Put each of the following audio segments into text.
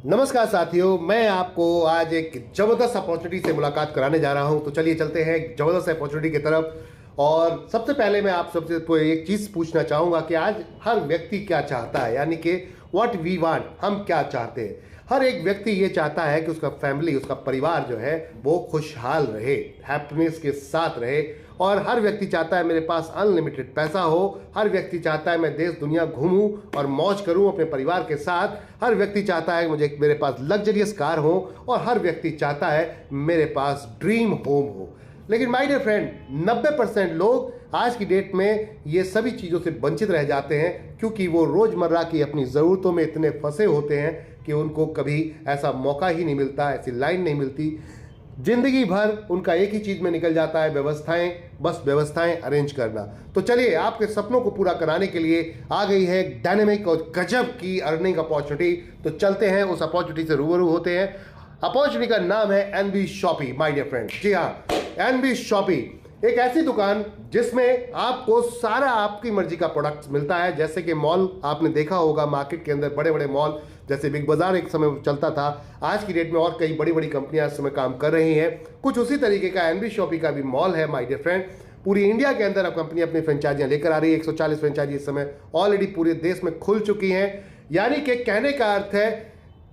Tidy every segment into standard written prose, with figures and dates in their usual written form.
नमस्कार साथियों, मैं आपको आज एक जबरदस्त अपॉर्चुनिटी से मुलाकात कराने जा रहा हूं। तो चलिए चलते हैं एक जबरदस्त अपॉर्चुनिटी की तरफ। और सबसे पहले मैं आप सबसे एक चीज पूछना चाहूंगा कि आज हर व्यक्ति क्या चाहता है, यानी कि व्हाट वी वांट, हम क्या चाहते हैं। हर एक व्यक्ति ये चाहता है कि उसका फैमिली, उसका परिवार जो है वो खुशहाल रहे, हैप्पीनेस के साथ रहे। और हर व्यक्ति चाहता है मेरे पास अनलिमिटेड पैसा हो। हर व्यक्ति चाहता है मैं देश दुनिया घूमूं और मौज करूं अपने परिवार के साथ। हर व्यक्ति चाहता है मुझे मेरे पास लग्जरियस कार हो। और हर व्यक्ति चाहता है मेरे पास ड्रीम होम हो। लेकिन माय डियर फ्रेंड, 90% लोग आज की डेट में ये सभी चीज़ों से वंचित रह जाते हैं, क्योंकि वो रोज़मर्रा की अपनी ज़रूरतों में इतने फंसे होते हैं कि उनको कभी ऐसा मौका ही नहीं मिलता, ऐसी लाइन नहीं मिलती। जिंदगी भर उनका एक ही चीज में निकल जाता है, व्यवस्थाएं, बस व्यवस्थाएं अरेंज करना। तो चलिए, आपके सपनों को पूरा कराने के लिए आ गई है डायनेमिक और गजब की अर्निंग अपॉर्चुनिटी। तो चलते हैं, उस अपॉर्चुनिटी से रूबरू होते हैं। अपॉर्चुनिटी का नाम है NB shoppy my dear friend. जी हाँ, एनबी शॉपी एक ऐसी दुकान जिसमें आपको सारा आपकी मर्जी का प्रोडक्ट्स मिलता है। जैसे कि मॉल आपने देखा होगा, मार्केट के अंदर बड़े बड़े मॉल जैसे बिग बाजार एक समय चलता था, आज की डेट में और कई बड़ी बड़ी कंपनियां इस समय काम कर रही हैं। कुछ उसी तरीके का एनबी शॉपी का भी मॉल है माय डियर फ्रेंड। पूरी इंडिया के अंदर अब कंपनी अपनी फ्रेंचाइजियां लेकर आ रही है। 140 फ्रेंचाइजी इस समय ऑलरेडी पूरे देश में खुल चुकी हैं। यानी कि कहने का अर्थ है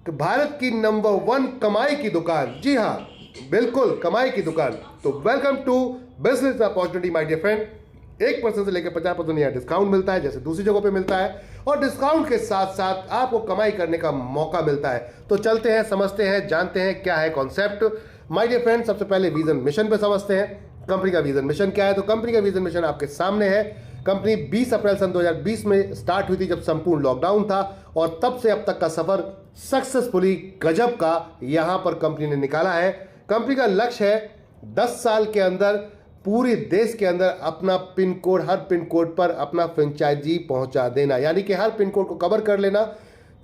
कि भारत की नंबर 1 कमाई की दुकान, जी हाँ बिल्कुल कमाई की दुकान। तो welcome to business opportunity my dear friend. 1% से लेकर 50% यहाँ डिस्काउंट मिलता है, जैसे दूसरी जगहों पे मिलता है। और डिस्काउंट के साथ साथ आपको कमाई करने का मौका मिलता है। तो चलते हैं, समझते हैं, जानते हैं क्या है कॉन्सेप्ट माय डियर फ्रेंड। सबसे पहले विजन मिशन पे समझते हैं, कंपनी का विजन मिशन क्या है। तो कंपनी का विजन मिशन आपके सामने है। कंपनी 20 अप्रैल सन 2020 में स्टार्ट हुई थी, जब संपूर्ण लॉकडाउन था। और तब से अब तक का सफर सक्सेसफुली गजब का यहां पर कंपनी ने निकाला है। कंपनी का लक्ष्य है 10 साल के अंदर पूरे देश के अंदर अपना pin code, her pin code पर अपना फ्रेंचाइजी पहुंचा देना, यानी कि हर पिन कोड को कवर कर लेना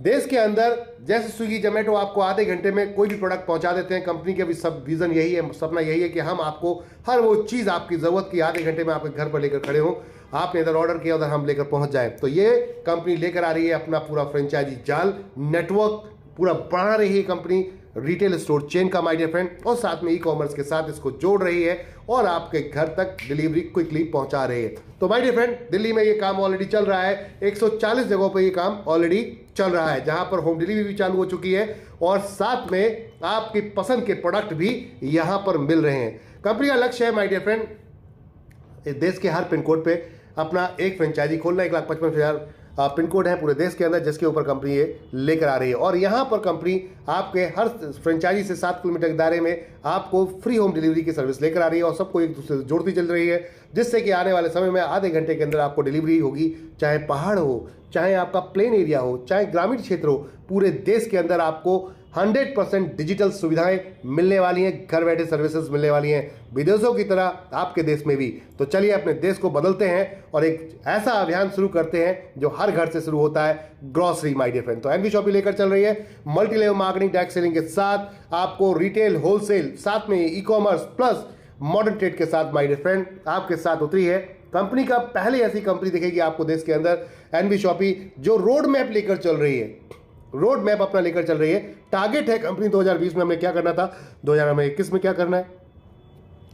देश के अंदर। जैसे स्विगी जोमेटो आपको आधे घंटे में कोई भी प्रोडक्ट पहुंचा देते हैं, कंपनी का भी सब विजन यही है, सपना यही है कि हम आपको हर वो चीज़ आपकी ज़रूरत की आधे घंटे में आपके घर पर लेकर खड़े हों। आपने इधर ऑर्डर किया, उधर हम लेकर पहुंच जाए। तो ये कंपनी लेकर आ रही है अपना पूरा फ्रेंचाइजी जाल नेटवर्क पूरा बढ़ा रही है कंपनी, रिटेल स्टोर चेन का माय डियर फ्रेंड। और साथ में ई कॉमर्स के साथ इसको जोड़ रही है और आपके घर तक डिलीवरी क्विकली पहुंचा रही है। तो माय डियर फ्रेंड, दिल्ली में ये काम ऑलरेडी चल रहा है। 140 जगहों पर ये काम ऑलरेडी चल रहा है, जहां पर होम डिलीवरी भी चालू हो चुकी है। और साथ में आपकी पसंद के प्रोडक्ट भी यहां पर मिल रहे हैं। कंपनी का लक्ष्य है माय डियर फ्रेंड, देश के हर पिन कोड पे अपना एक फ्रेंचाइजी खोलना। 1,55,000 पिन कोड है पूरे देश के अंदर, जिसके ऊपर कंपनी ये लेकर आ रही है। और यहाँ पर कंपनी आपके हर फ्रेंचाइजी से 7 किलोमीटर के दायरे में आपको फ्री होम डिलीवरी की सर्विस लेकर आ रही है। और सबको एक दूसरे से जोड़ती चल रही है, जिससे कि आने वाले समय में आधे घंटे के अंदर आपको डिलीवरी होगी। चाहे पहाड़ हो, चाहे आपका प्लेन एरिया हो, चाहे ग्रामीण क्षेत्र हो, पूरे देश के अंदर आपको 100% डिजिटल सुविधाएं मिलने वाली हैं, घर बैठे सर्विसेज मिलने वाली हैं, विदेशों की तरह आपके देश में भी। तो चलिए अपने देश को बदलते हैं और एक ऐसा अभियान शुरू करते हैं जो हर घर से शुरू होता है, ग्रोसरी माय डियर फ्रेंड। तो एनबी शॉपी लेकर चल रही है multi level marketing, direct selling के साथ आपको रिटेल, होलसेल, साथ में e commerce plus modern trade के साथ माय डियर फ्रेंड आपके साथ उतरी है। कंपनी का पहले ऐसी कंपनी दिखेगी आपको देश के अंदर, एनबी शॉपी, जो रोड मैप लेकर चल रही है, रोड मैप अपना लेकर चल रही है। टारगेट है कंपनी 2020 में हमें क्या करना था, 2021 में क्या करना है।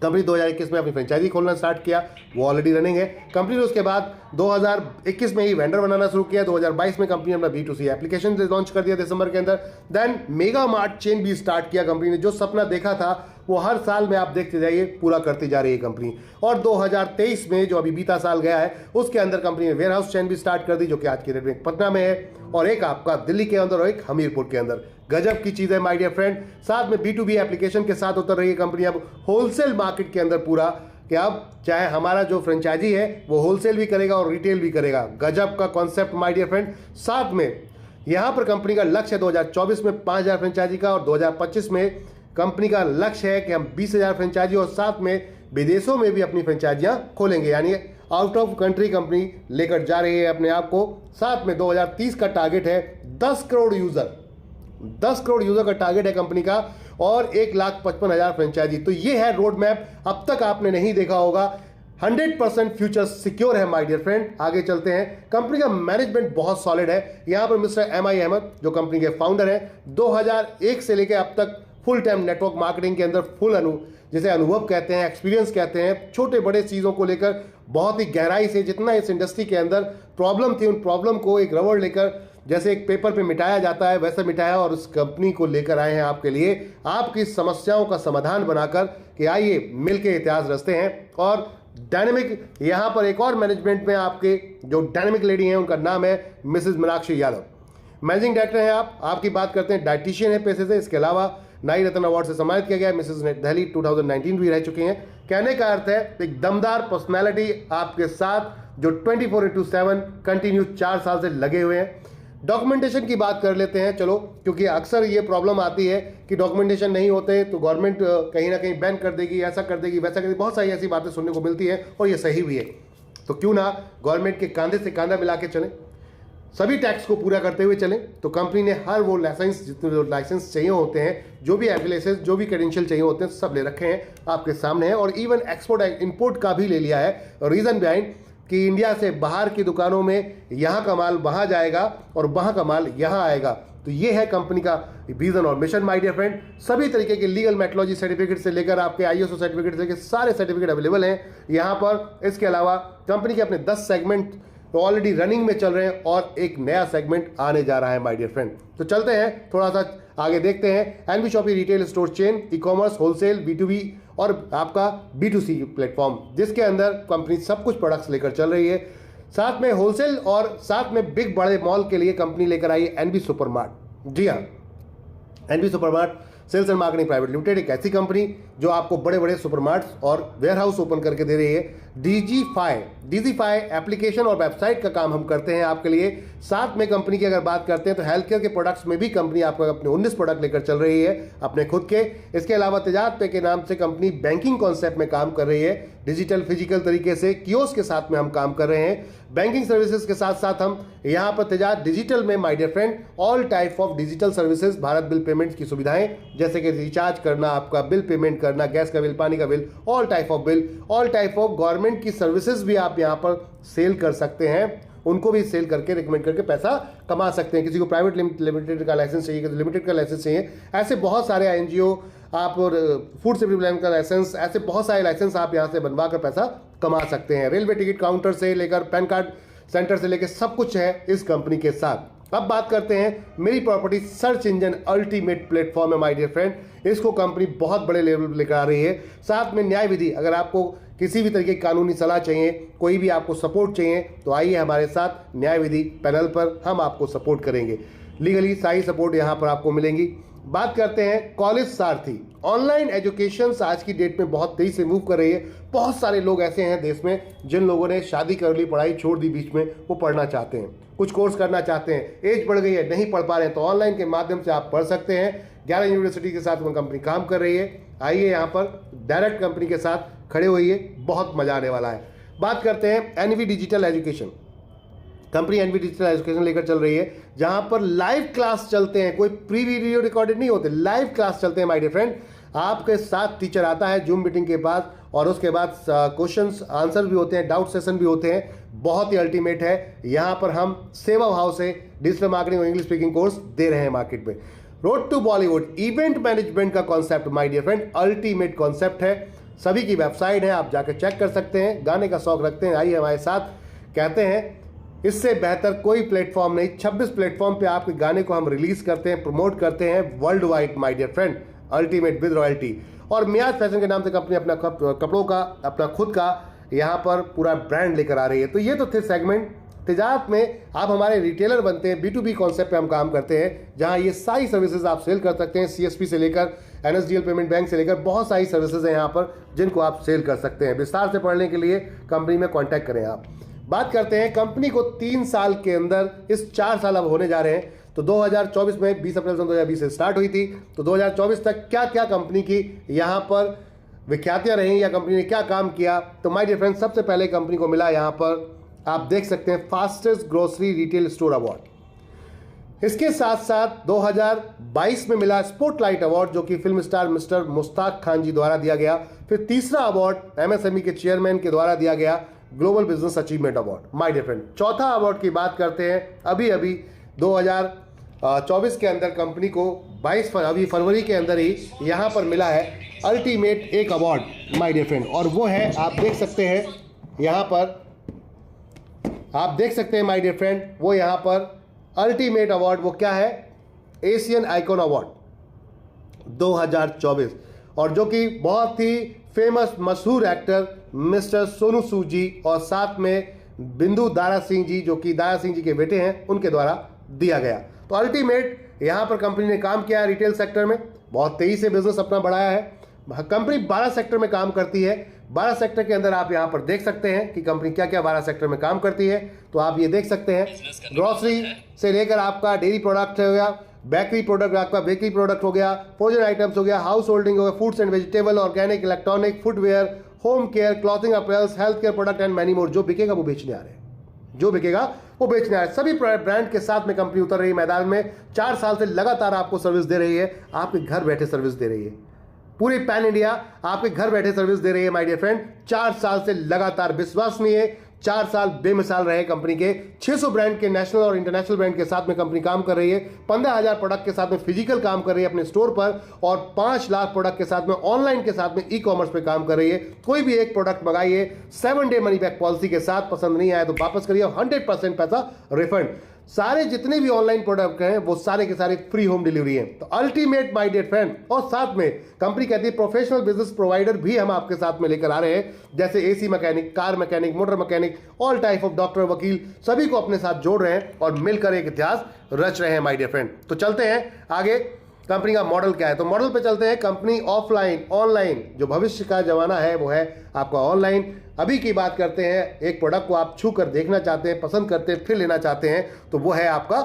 कंपनी 2021 में अपनी फ्रेंचाइजी खोलना स्टार्ट किया, वो ऑलरेडी रनिंग है। कंपनी ने उसके बाद 2021 में ही वेंडर बनाना शुरू किया। 2022 में कंपनी ने अपना B2C एप्लीकेशन लॉन्च कर दिया दिसंबर के अंदर। देन मेगा मार्ट चेन भी स्टार्ट किया कंपनी ने। जो सपना देखा था वो हर साल में आप देखते जाइए पूरा करती जा रही है कंपनी। और 2023 में जो अभी बीता साल गया है, उसके अंदर कंपनी ने वेयर हाउस चेन भी स्टार्ट कर दी, जो कि आज की डेट में पटना में है और एक आपका दिल्ली के अंदर और एक हमीरपुर के अंदर। गजब की चीज है माय डियर फ्रेंड। साथ में B2B एप्लीकेशन के साथ उतर रही है कंपनी अब होलसेल मार्केट के अंदर पूरा, कि अब चाहे हमारा जो फ्रेंचाइजी है वो होलसेल भी करेगा और रिटेल भी करेगा। गजब का कॉन्सेप्ट माय डियर फ्रेंड। साथ में यहां पर कंपनी का लक्ष्य है 2024 में 5,000 फ्रेंचाइजी का, और 2025 में कंपनी का लक्ष्य है कि हम 20,000 फ्रेंचाइजी और साथ में विदेशों में भी अपनी फ्रेंचाइजियां खोलेंगे। यानी आउट ऑफ कंट्री कंपनी लेकर जा रही है अपने आप को। साथ में 2030 का टारगेट है 10 करोड़ यूजर, 10 करोड़ यूजर का टारगेट है कंपनी का, और 1,55,000 फ्रेंचाइजी। तो ये है रोड मैप। अब तक आपने नहीं देखा होगा 100% फ्यूचर सिक्योर है माय डियर फ्रेंड। आगे चलते हैं। कंपनी का मैनेजमेंट बहुत सॉलिड है। यहां पर मिस्टर MI अहमद जो कंपनी के फाउंडर हैं, 2001 से लेकर अब तक फुल टाइम नेटवर्क मार्केटिंग के अंदर फुल जिसे अनुभव कहते हैं, एक्सपीरियंस कहते हैं, छोटे बड़े चीज़ों को लेकर बहुत ही गहराई से, जितना इस इंडस्ट्री के अंदर प्रॉब्लम थी उन प्रॉब्लम को एक रबड़ लेकर जैसे एक पेपर पे मिटाया जाता है वैसे मिटाया और उस कंपनी को लेकर आए हैं आपके लिए, आपकी समस्याओं का समाधान बनाकर कि आइए मिलके इतिहास रचते हैं। और डायनेमिक यहां पर एक और मैनेजमेंट में आपके जो डायनेमिक लेडी हैं उनका नाम है Mrs Meenakshi Yadav. Managing director हैं आप। आपकी बात करते हैं डाइटिशियन है पेशे से, इसके अलावा नाई रत्न अवार्ड से सम्मानित किया गया है। मिसेज दिल्ली 2019 भी रह चुकी हैं। कहने का अर्थ है एक दमदार पर्सनैलिटी आपके साथ जो 24/7 कंटिन्यू 4 साल से लगे हुए हैं। डॉक्यूमेंटेशन की बात कर लेते हैं चलो, क्योंकि अक्सर ये प्रॉब्लम आती है कि डॉक्यूमेंटेशन नहीं होते तो गवर्नमेंट कहीं ना कहीं बैन कर देगी, ऐसा कर देगी, वैसा कर देगी, बहुत सारी ऐसी बातें सुनने को मिलती है और ये सही भी है। तो क्यों ना गवर्नमेंट के कंधे से कंधा मिला के चलें, सभी टैक्स को पूरा करते हुए चलें। तो कंपनी ने हर वो लाइसेंस, जितने लाइसेंस चाहिए होते हैं, जो भी एफिलिएशंस, जो भी क्रेडेंशियल चाहिए होते हैं, सब ले रखे हैं आपके सामने हैं। और इवन एक्सपोर्ट इंपोर्ट का भी ले लिया है। रीजन बिहाइंड कि इंडिया से बाहर की दुकानों में यहाँ का माल वहाँ जाएगा और वहाँ का माल यहाँ आएगा। तो ये है कंपनी का विजन और मिशन माय डियर फ्रेंड। सभी तरीके के लीगल मेट्रोलॉजी सर्टिफिकेट से लेकर आपके ISO सर्टिफिकेट से लेकर सारे सर्टिफिकेट अवेलेबल हैं यहाँ पर। इसके अलावा कंपनी के अपने 10 सेगमेंट तो ऑलरेडी रनिंग में चल रहे हैं और एक नया सेगमेंट आने जा रहा है माय डियर फ्रेंड। तो चलते हैं थोड़ा सा आगे देखते हैं। NB shoppy retail store chain, e-commerce, wholesale, B2B और आपका B2C प्लेटफॉर्म, जिसके अंदर कंपनी सब कुछ प्रोडक्ट्स लेकर चल रही है। साथ में होलसेल और साथ में बिग बड़े मॉल के लिए कंपनी लेकर आई है NB सुपरमार्ट। जी हाँ, NB supermart sales and marketing private limited एक ऐसी कंपनी जो आपको बड़े बड़े सुपरमार्ट्स और वेयरहाउस ओपन करके दे रही है। डीजीफाई एप्लीकेशन और वेबसाइट का काम हम करते हैं आपके लिए। साथ में कंपनी की अगर बात करते हैं तो हेल्थ केयर के प्रोडक्ट्स में भी कंपनी आपको अपने 19 प्रोडक्ट लेकर चल रही है अपने खुद के। इसके अलावा तिजारत पे के नाम से कंपनी बैंकिंग कॉन्सेप्ट में काम कर रही है। डिजिटल फिजिकल तरीके से कियोस्क के साथ में हम काम कर रहे हैं। बैंकिंग सर्विसेज के साथ साथ हम यहाँ पर तिजारत डिजिटल में my dear friend all type of digital services, Bharat bill payment की सुविधाएं, जैसे कि रिचार्ज करना, आपका बिल पेमेंट करना, गैस का बिल, पानी का bill, all type of bill, all type of government की सर्विसेज भी आप यहाँ पर सेल कर सकते हैं। उनको भी सेल करके रिकमेंड करके पैसा कमा सकते हैं। किसी को प्राइवेट लिमिटेड का लाइसेंस चाहिए, किसी लिमिटेड का लाइसेंस चाहिए, ऐसे बहुत सारे NGO आप और फूड सेफ्टी प्लान का लाइसेंस, ऐसे बहुत सारे लाइसेंस आप यहाँ से बनवा कर पैसा कमा सकते हैं। रेलवे टिकट काउंटर से लेकर पैन कार्ड सेंटर से लेकर सब कुछ है इस कंपनी के साथ। अब बात करते हैं मेरी property search engine ultimate platform है माय डियर फ्रेंड। इसको कंपनी बहुत बड़े लेवल पर लेकर आ रही है। साथ में न्याय विधि, अगर आपको किसी भी तरीके की कानूनी सलाह चाहिए, कोई भी आपको सपोर्ट चाहिए, तो आइए हमारे साथ न्याय विधि पैनल पर, हम आपको सपोर्ट करेंगे। लीगली सारी सपोर्ट यहाँ पर आपको मिलेंगी। बात करते हैं कॉलेज सारथी। ऑनलाइन एजुकेशन आज की डेट में बहुत तेजी से मूव कर रही है। बहुत सारे लोग ऐसे हैं देश में जिन लोगों ने शादी कर ली, पढ़ाई छोड़ दी बीच में, वो पढ़ना चाहते हैं, कुछ कोर्स करना चाहते हैं, एज बढ़ गई है, नहीं पढ़ पा रहे हैं, तो ऑनलाइन के माध्यम से आप पढ़ सकते हैं। 11 यूनिवर्सिटी के साथ वो कंपनी काम कर रही है। आइए यहाँ पर डायरेक्ट कंपनी के साथ खड़े होइए, बहुत मजा आने वाला है। बात करते हैं NV digital education. Company NV digital education लेकर चल रही है, जहां पर लाइव क्लास चलते हैं, कोई प्री वीडियो रिकॉर्डेड नहीं होते, लाइव क्लास चलते हैं माय डियर फ्रेंड। आपके साथ टीचर आता है जूम मीटिंग के बाद और उसके बाद क्वेश्चंस आंसर भी होते हैं, डाउट सेशन भी होते हैं। बहुत ही अल्टीमेट है। यहाँ पर हम सेवा भाव से डिजिटल मार्केटिंग और इंग्लिश स्पीकिंग कोर्स दे रहे हैं मार्केट में। Road to Bollywood event management का concept my dear friend ultimate concept है। सभी की वेबसाइट है, आप जाकर चेक कर सकते हैं। गाने का शौक रखते हैं, आइए हमारे साथ। कहते हैं इससे बेहतर कोई प्लेटफॉर्म नहीं। 26 प्लेटफॉर्म पे आपके गाने को हम रिलीज करते हैं, प्रमोट करते हैं world wide my dear friend, ultimate with royalty. और मियाज फैशन के नाम से कंपनी अपना कपड़ों का, अपना खुद का यहाँ पर पूरा ब्रांड लेकर आ रही है। तो ये तो थे सेगमेंट। तिजारत में आप हमारे रिटेलर बनते हैं, B2B कॉन्सेप्ट पे हम काम करते हैं, जहां ये सारी सर्विसेज आप सेल कर सकते हैं। CSP से लेकर NSDL पेमेंट बैंक से लेकर बहुत सारी सर्विसेज हैं यहाँ पर जिनको आप सेल कर सकते हैं। विस्तार से पढ़ने के लिए कंपनी में कॉन्टैक्ट करें आप। बात करते हैं कंपनी को 3 साल के अंदर, इस 4 साल अब होने जा रहे हैं। तो 2024 में 20 अप्रैल 2020 से स्टार्ट हुई थी, तो 2024 तक क्या क्या कंपनी की यहाँ पर विख्यातियाँ रहीं या कंपनी ने क्या काम किया। तो माय डियर फ्रेंड्स, सबसे पहले कंपनी को मिला यहाँ पर, आप देख सकते हैं, fastest grocery retail store award. इसके साथ साथ 2022 में मिला स्पॉटलाइट अवार्ड, जो कि film star Mister Mushtaq Khan ji द्वारा दिया गया। फिर तीसरा अवार्ड एमएसएमई के चेयरमैन के द्वारा दिया गया, global business achievement award. My dear friend, चौथा अवार्ड की बात करते हैं, अभी 2024 के अंदर कंपनी को 22 अभी फरवरी के अंदर ही यहाँ पर मिला है अल्टीमेट एक अवार्ड माय डियर फ्रेंड, और वो है, आप देख सकते हैं यहाँ पर, आप देख सकते हैं माय डियर फ्रेंड, वो यहाँ पर अल्टीमेट अवार्ड वो क्या है, एशियन आइकॉन अवार्ड 2024, और जो कि बहुत ही फेमस मशहूर एक्टर मिस्टर सोनू सूद जी और साथ में बिंदु दारा सिंह जी, जो कि दारा सिंह जी के बेटे हैं, उनके द्वारा दिया गया। तो अल्टीमेट यहाँ पर कंपनी ने काम किया है रिटेल सेक्टर में, बहुत तेजी से बिजनेस अपना बढ़ाया है। कंपनी 12 सेक्टर में काम करती है। 12 सेक्टर के अंदर आप यहाँ पर देख सकते हैं कि कंपनी क्या क्या 12 सेक्टर में काम करती है। तो आप ये देख सकते हैं, ग्रोसरी से लेकर आपका डेयरी प्रोडक्ट हो गया, बेकरी प्रोडक्ट आपका बेकरी प्रोडक्ट हो गया, फ्रोजन आइटम्स हो गया, हाउस होल्डिंग हो गया, foods and vegetable, organic, electronic, footwear, home care, clothing appears, health care product and many more. जो बिकेगा वो बेचने आ रहे हैं, जो बिकेगा वो बेचने आ रहे हैं। सभी ब्रांड के साथ में कंपनी उतर रही है मैदान में। 4 साल से लगातार आपको सर्विस दे रही है, आपके घर बैठे सर्विस दे रही है, पूरे पैन इंडिया आपके घर बैठे सर्विस दे रही है माय डियर फ्रेंड। 4 साल से लगातार, विश्वसनीय 4 साल बेमिसाल रहे कंपनी के। 600 ब्रांड के नेशनल और इंटरनेशनल ब्रांड के साथ में कंपनी काम कर रही है। 15,000 प्रोडक्ट के साथ में फिजिकल काम कर रही है अपने स्टोर पर, और 5 लाख प्रोडक्ट के साथ में ऑनलाइन के साथ में ई-कॉमर्स पे काम कर रही है। कोई भी एक प्रोडक्ट मंगाइए 7 डे मनी बैक पॉलिसी के साथ, पसंद नहीं आया तो वापस करिए, 100% पैसा रिफंड। सारे जितने भी ऑनलाइन प्रोडक्ट हैं वो सारे के सारे फ्री होम डिलीवरी हैं। तो अल्टीमेट माय डियर फ्रेंड, और साथ में कंपनी कहती है प्रोफेशनल बिजनेस प्रोवाइडर भी हम आपके साथ में लेकर आ रहे हैं, जैसे AC mechanic, car mechanic, motor mechanic, all type of doctor, वकील, सभी को अपने साथ जोड़ रहे हैं और मिलकर एक इतिहास रच रहे हैं माय डियर फ्रेंड। तो चलते हैं आगे, कंपनी का मॉडल क्या है, तो मॉडल पे चलते हैं। कंपनी ऑफलाइन, ऑनलाइन, जो भविष्य का जमाना है वो है आपका ऑनलाइन। अभी की बात करते हैं, एक प्रोडक्ट को आप छू कर देखना चाहते हैं, पसंद करते हैं, फिर लेना चाहते हैं, तो वो है आपका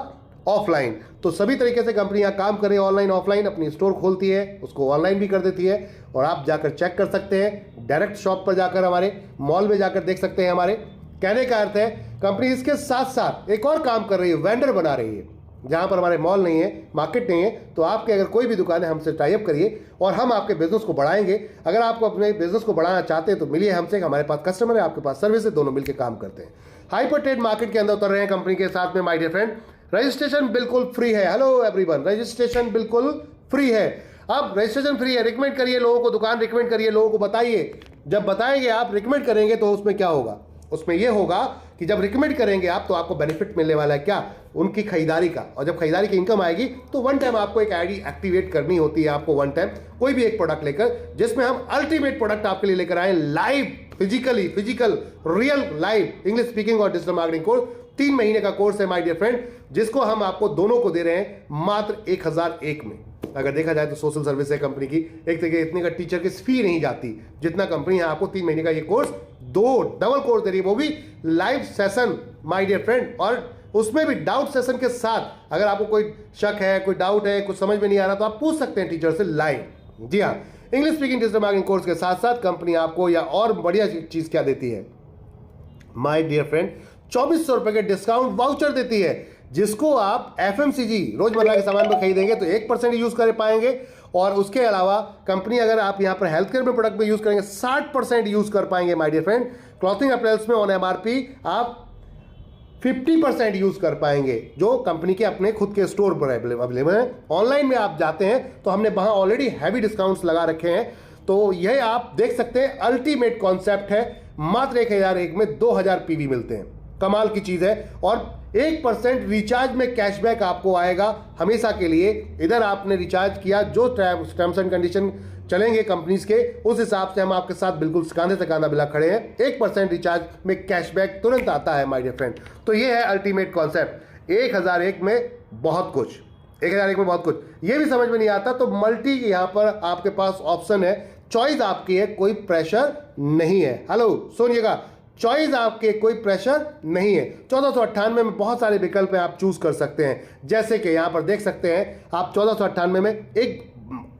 ऑफलाइन। तो सभी तरीके से कंपनी यहाँ काम करे, ऑनलाइन ऑफलाइन, अपनी स्टोर खोलती है, उसको ऑनलाइन भी कर देती है, और आप जाकर चेक कर सकते हैं, डायरेक्ट शॉप पर जाकर, हमारे मॉल में जाकर देख सकते हैं। हमारे कहने का अर्थ है कंपनी इसके साथ साथ एक और काम कर रही है, वेंडर बना रही है। जहां पर हमारे मॉल नहीं है, मार्केट नहीं है, तो आपके अगर कोई भी दुकान है, हमसे टाई अप करिए और हम आपके बिजनेस को बढ़ाएंगे। अगर आपको अपने बिजनेस को बढ़ाना चाहते हैं तो मिलिए हमसे, हमारे पास कस्टमर है, आपके पास सर्विस है, दोनों मिलकर काम करते हैं। हाइपर ट्रेड मार्केट के अंदर उतर रहे हैं कंपनी के साथ में माय डियर फ्रेंड। रजिस्ट्रेशन बिल्कुल फ्री है। हेलो एवरीवन, रजिस्ट्रेशन बिल्कुल फ्री है। अब रजिस्ट्रेशन फ्री है, रिकमेंड करिए लोगों को, दुकान रिकमेंड करिए लोगों को, बताइए। जब बताएंगे आप, रिकमेंड करेंगे, तो उसमें क्या होगा, उसमें यह होगा कि जब रिकमेंड करेंगे आप तो आपको बेनिफिट मिलने वाला है, क्या, उनकी खरीदारी का। और जब खरीदारी की इनकम आएगी तो वन टाइम आपको एक आईडी एक्टिवेट करनी होती है, आपको वन टाइम कोई भी एक प्रोडक्ट लेकर, जिसमें हम अल्टीमेट प्रोडक्ट आपके लिए लेकर आए, live, physical real live English speaking और डिजिटल मार्केटिंग कोर्स। 3 महीने का कोर्स है माय डियर फ्रेंड, जिसको हम आपको दोनों को दे रहे हैं मात्र 1001 में। अगर देखा जाए तो सोशल सर्विस है कंपनी की, एक तरीके इतने का टीचर की फी नहीं जाती जितना कंपनी है आपको 3 महीने का ये कोर्स, 2 डबल कोर्स दे रही है, वो भी live session my dear friend, और उसमें भी डाउट सेशन के साथ। अगर आपको कोई शक है, कोई डाउट है, कुछ समझ में नहीं आ रहा, तो आप पूछ सकते हैं टीचर से लाइव। जी हाँ, English speaking digital marketing course के साथ साथ कंपनी आपको या और बढ़िया चीज क्या देती है माय डियर फ्रेंड, 2400 रुपए के डिस्काउंट वाउचर देती है, जिसको आप एफएमसीजी रोजमर्रा के सामान में खरीदेंगे तो 1% यूज कर पाएंगे, और उसके अलावा कंपनी अगर आप यहां पर हेल्थ केयर में प्रोडक्ट में यूज करेंगे 60% यूज कर पाएंगे my dear friend. Clothing appears में ऑन एमआरपी आप 50% यूज कर पाएंगे, जो कंपनी के अपने खुद के स्टोर पर अवेलेबल है। ऑनलाइन में आप जाते हैं तो हमने वहां ऑलरेडी हैवी डिस्काउंट्स लगा रखे हैं, तो यह आप देख सकते हैं। अल्टीमेट कॉन्सेप्ट है, मात्र 1001 में 2000 पीवी मिलते हैं, कमाल की चीज है। और 1% रिचार्ज में कैशबैक आपको आएगा हमेशा के लिए। इधर आपने रिचार्ज किया, जो टर्म्स एंड कंडीशन चलेंगे कंपनीज के, उस हिसाब से हम आपके साथ बिल्कुल कांधे से कांधा मिला खड़े हैं। 1% रिचार्ज में कैशबैक तुरंत आता है माय डियर फ्रेंड। तो ये है अल्टीमेट कॉन्सेप्ट। 1001 में बहुत कुछ, 1001 में बहुत कुछ। ये भी समझ में नहीं आता तो मल्टी यहाँ पर आपके पास ऑप्शन है, चॉइस आपकी है, कोई प्रेशर नहीं है। हेलो सुनिएगा, चॉइस आपके, कोई प्रेशर नहीं है। 1498 में बहुत सारे विकल्प हैं, आप चूज कर सकते हैं। जैसे कि यहां पर देख सकते हैं आप, 1498 में एक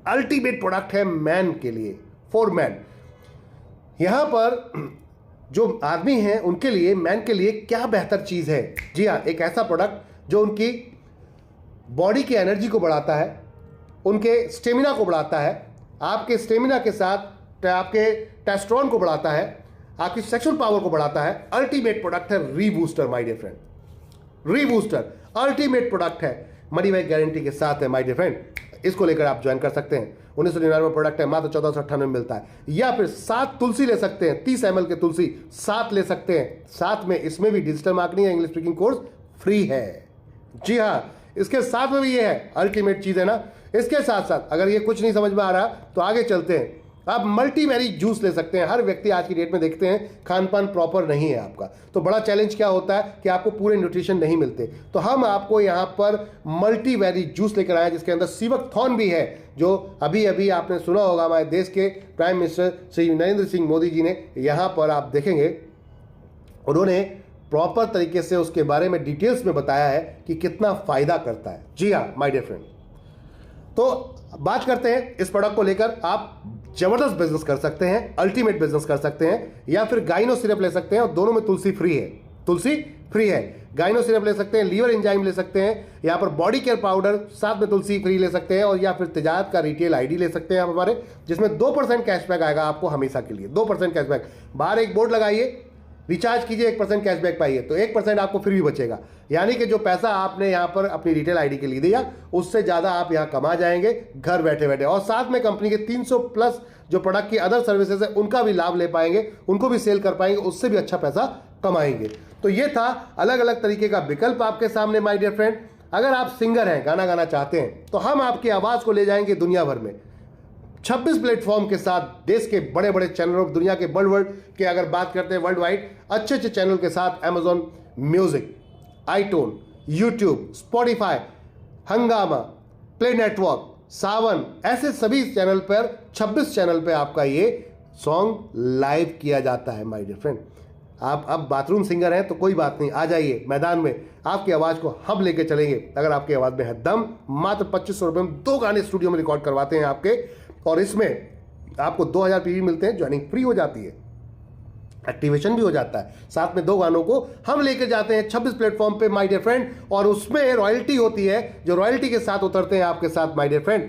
अल्टीमेट प्रोडक्ट है मैन के लिए, फॉर मैन। यहां पर जो आदमी हैं उनके लिए, मैन के लिए क्या बेहतर चीज है। जी हाँ, एक ऐसा प्रोडक्ट जो उनकी बॉडी की एनर्जी को बढ़ाता है, उनके स्टेमिना को बढ़ाता है, आपके स्टेमिना के साथ आपके टेस्टोस्टेरोन को बढ़ाता है, आपकी सेक्सुअल पावर को बढ़ाता है। अल्टीमेट प्रोडक्ट है rebooster my dear friend, rebooster ultimate product है, मनी बैक गारंटी के साथ है माय डियर फ्रेंड। इसको लेकर आप ज्वाइन कर सकते हैं। 1999 प्रोडक्ट है, मात्र 1498 में मिलता है। या फिर 7 तुलसी ले सकते हैं, 30 ml के तुलसी 7 ले सकते हैं। साथ में इसमें भी डिजिटल मार्केटिंग या इंग्लिश स्पीकिंग कोर्स फ्री है। जी हाँ, इसके साथ में भी ये है, अल्टीमेट चीज है ना। इसके साथ साथ अगर ये कुछ नहीं समझ में आ रहा तो आगे चलते हैं। आप मल्टीबेरी जूस ले सकते हैं। हर व्यक्ति आज की डेट में देखते हैं खान पान प्रॉपर नहीं है आपका, तो बड़ा चैलेंज क्या होता है कि आपको पूरे न्यूट्रिशन नहीं मिलते। तो हम आपको यहाँ पर मल्टीबेरी जूस लेकर आए जिसके अंदर सीवकथॉर्न भी है, जो अभी अभी आपने सुना होगा हमारे देश के प्राइम मिनिस्टर श्री नरेंद्र सिंह मोदी जी ने यहाँ पर आप देखेंगे उन्होंने प्रॉपर तरीके से उसके बारे में डिटेल्स में बताया है कि कितना फायदा करता है। जी हाँ माय डियर फ्रेंड, तो बात करते हैं इस प्रोडक्ट को लेकर। आप जबरदस्त बिजनेस कर सकते हैं, अल्टीमेट बिजनेस कर सकते हैं, या फिर गाइनो सिरप ले सकते हैं और दोनों में तुलसी फ्री है, तुलसी फ्री है। गाइनो सिरप ले सकते हैं, लीवर एंजाइम ले सकते हैं, यहाँ पर बॉडी केयर पाउडर साथ में तुलसी फ्री ले सकते हैं, और या फिर तिजारत का रिटेल आईडी ले सकते हैं आप हमारे, जिसमें 2% कैशबैक आएगा आपको हमेशा के लिए। 2% कैशबैक, बाहर एक बोर्ड लगाइए, रिचार्ज कीजिए 1% कैशबैक पाइए, तो 1% आपको फ्री बचेगा। यानी कि जो पैसा आपने यहाँ पर अपनी रिटेल आईडी के लिए दिया उससे ज़्यादा आप यहाँ कमा जाएंगे घर बैठे बैठे। और साथ में कंपनी के 300 प्लस जो प्रोडक्ट की अदर सर्विसेज है उनका भी लाभ ले पाएंगे, उनको भी सेल कर पाएंगे, उससे भी अच्छा पैसा कमाएंगे। तो ये था अलग अलग तरीके का विकल्प आपके सामने माय डियर फ्रेंड। अगर आप सिंगर हैं, गाना गाना चाहते हैं, तो हम आपकी आवाज़ को ले जाएंगे दुनिया भर में 26 प्लेटफॉर्म के साथ, देश के बड़े बड़े चैनलों, दुनिया के वर्ल्ड के अगर बात करते हैं वर्ल्ड वाइड अच्छे अच्छे चैनल के साथ, अमेजॉन म्यूजिक, आईटोन, यूट्यूब, स्पॉटिफाई, हंगामा, प्ले नेटवर्क, सावन, ऐसे सभी चैनल पर 26 चैनल पे आपका ये सॉन्ग लाइव किया जाता है माय डियर फ्रेंड। आप अब बाथरूम सिंगर हैं तो कोई बात नहीं, आ जाइए मैदान में, आपकी आवाज़ को हम लेके चलेंगे। अगर आपकी आवाज़ में है दम, मात्र 2500 रुपये में 2 गाने स्टूडियो में रिकॉर्ड करवाते हैं आपके, और इसमें आपको 2000 पीवी मिलते हैं, ज्वाइनिंग फ्री हो जाती है, एक्टिवेशन भी हो जाता है, साथ में 2 गानों को हम लेकर जाते हैं 26 प्लेटफॉर्म पे माय डियर फ्रेंड, और उसमें रॉयल्टी होती है, जो रॉयल्टी के साथ उतरते हैं आपके साथ माय डियर फ्रेंड।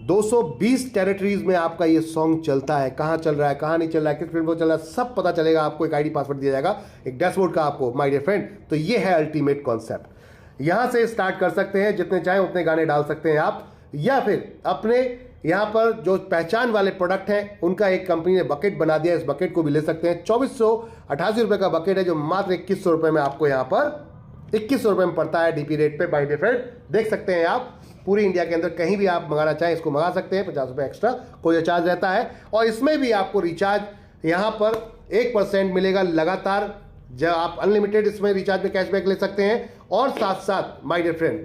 220 टेरिटरीज में आपका ये सॉन्ग चलता है, कहाँ चल रहा है, कहाँ नहीं चल रहा है, किस प्लेटफॉर्म चल रहा है, सब पता चलेगा आपको। एक आईडी पासवर्ड दिया जाएगा, एक डैशबोर्ड का आपको माय डियर फ्रेंड। तो ये है अल्टीमेट कॉन्सेप्ट। यहां से स्टार्ट कर सकते हैं, जितने चाहे उतने गाने डाल सकते हैं आप, या फिर अपने यहाँ पर जो पहचान वाले प्रोडक्ट हैं उनका एक कंपनी ने बकेट बना दिया, इस बकेट को भी ले सकते हैं। 2488 रुपये का बकेट है, जो मात्र 2100 रुपये में आपको यहाँ पर 2100 रुपये में पड़ता है डीपी रेट पे बाय डिफरेंट। देख सकते हैं आप, पूरी इंडिया के अंदर कहीं भी आप मंगाना चाहें इसको मंगा सकते हैं, 50 रुपये एक्स्ट्रा कोई चार्ज रहता है। और इसमें भी आपको रिचार्ज यहाँ पर 1% मिलेगा लगातार, जब आप अनलिमिटेड इसमें रिचार्ज में कैशबैक ले सकते हैं। और साथ साथ माय डियर फ्रेंड,